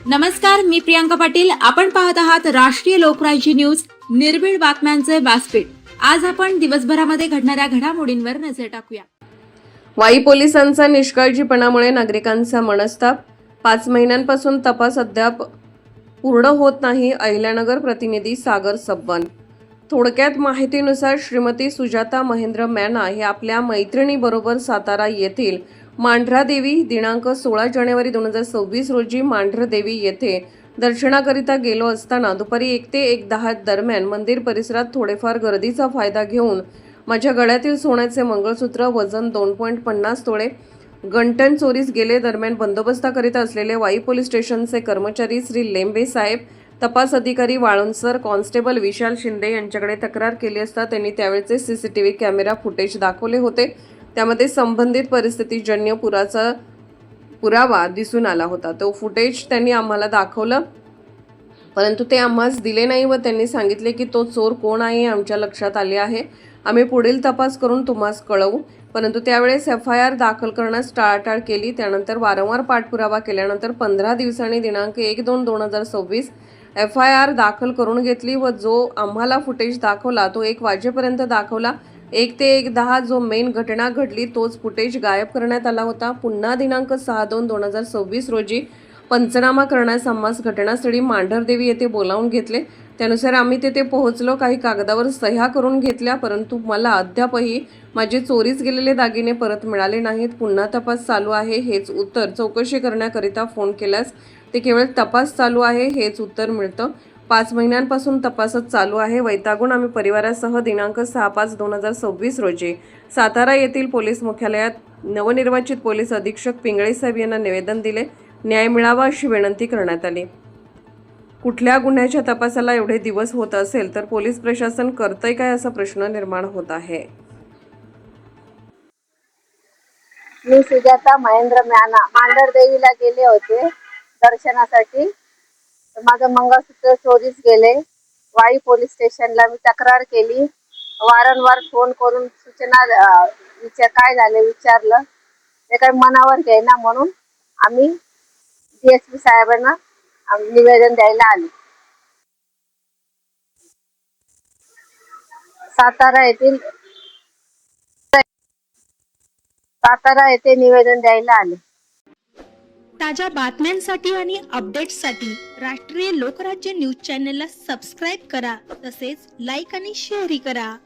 नमस्कार, मी प्रियांका पाटील. आपण पाहत आहात राष्ट्रीय लोकराज्य न्यूज, निर्भीड बातम्यांचे व्यासपीठ. आज आपण दिवसभरामध्ये घडणाऱ्या घडामोडींवर नजर टाकूया. वाई पोलिसांचा निष्काळजीपणामुळे नागरिकांचा मनस्ताप. 5 महिन्यांपासून तपास अद्याप पूर्ण होत नाही. अहिल्यानगर प्रतिनिधी सागर सब्बन. थोडक्यात माहितीनुसार श्रीमती सुजाता महेंद्र मॅना हे आपल्या मैत्रिणीबरोबर सातारा येथील मांढरादेवी दिनांक 16 जानेवारी 2026 रोजी मांढरदेवी येथे दर्शनाकरिता गेलो असताना दुपारी 1 ते 1:10 दरम्यान मंदिर परिसरात थोडेफार गर्दीचा फायदा घेऊन माझ्या गळ्यातील सोन्याचे मंगळसूत्र वजन 2.50 तोळे गंटन चोरीस गेले. दरम्यान बंदोबस्ताकरिता असलेले वाई पोलीस स्टेशनचे कर्मचारी श्री लेंबे साहेब, तपास अधिकारी वाळुंजसर, कॉन्स्टेबल विशाल शिंदे यांच्याकडे तक्रार केली असता त्यांनी त्यावेळचे सीसीटीव्ही कॅमेरा फुटेज दाखवले होते. त्यामध्ये संबंधित परिस्थितीजन्य पुरावा दिसून आला होता. तो फुटेज त्यांनी आम्हाला दाखवलं, परंतु ते आम्हास दिले नाही व त्यांनी सांगितले की तो चोर कोण आहे आमच्या लक्षात आले आहे. आम्ही पुढील तपास करून तुम्हास कळवू. परंतु त्यावेळेस FIR दाखल करण्यास टाळाटाळ केली. त्यानंतर वारंवार पाठपुरावा केल्यानंतर 15 दिवसांनी दिनांक 1/2/2026 FIR दाखल करून घेतली व जो आम्हाला फुटेज दाखवला तो 1 वाजेपर्यंत दाखवला. 1 ते 1:10 जो मेन घटना घडली तोच फुटेज गायब करण्यात आला होता. पुन्हा दिनांक 6/2/2026 रोजी पंचनामा करण्यास आम्हास घटनास्थळी मांढरदेवी येथे बोलावून घेतले. त्यानुसार आम्ही तेथे पोहोचलो. काही कागदावर सह्या करून घेतल्या, परंतु मला अद्यापही माझे चोरीस गेलेले दागिने परत मिळाले नाहीत. पुन्हा तपास चालू आहे हेच उत्तर. चौकशी करण्याकरिता फोन केल्यास ते केवळ तपास चालू आहे हेच उत्तर मिळतं. 5 महिन्यांपासून तपासच चालू आहे. वैतागून आम्ही परिवारासह दिनांक 6/5/2026 रोजी सातारा येथील पोलीस मुख्यालयात नवनिर्वाचित पोलीस अधीक्षक पिंगळे साहेब यांना निवेदन दिले. न्याय मिळावा अशी विनंती करण्यात आली. कुठल्या गुन्ह्याच्या तपासाला एवढे दिवस होत असेल तर पोलीस प्रशासन करतंय काय असा प्रश्न निर्माण होत आहे. मी सुजाता महेंद्र मॅना मांढरदेवीला गेले होते दर्शनासाठी. तर माझं मंगळसूत्र चोरीस गेले. वाई पोलीस स्टेशनला मी तक्रार केली. वारंवार फोन करून सूचना काय झाले विचारलं. ते काही मनावर घेईना म्हणून आम्ही DSP साहेबांना निवेदन द्यायला आले. सातारा येथे निवेदन द्यायला आले. ताज्या बातम्यांसाठी आणि अपडेट्ससाठी राष्ट्रीय लोकराज्य न्यूज चॅनलला सबस्क्राईब करा, तसेच लाईक आणि शेअरही करा.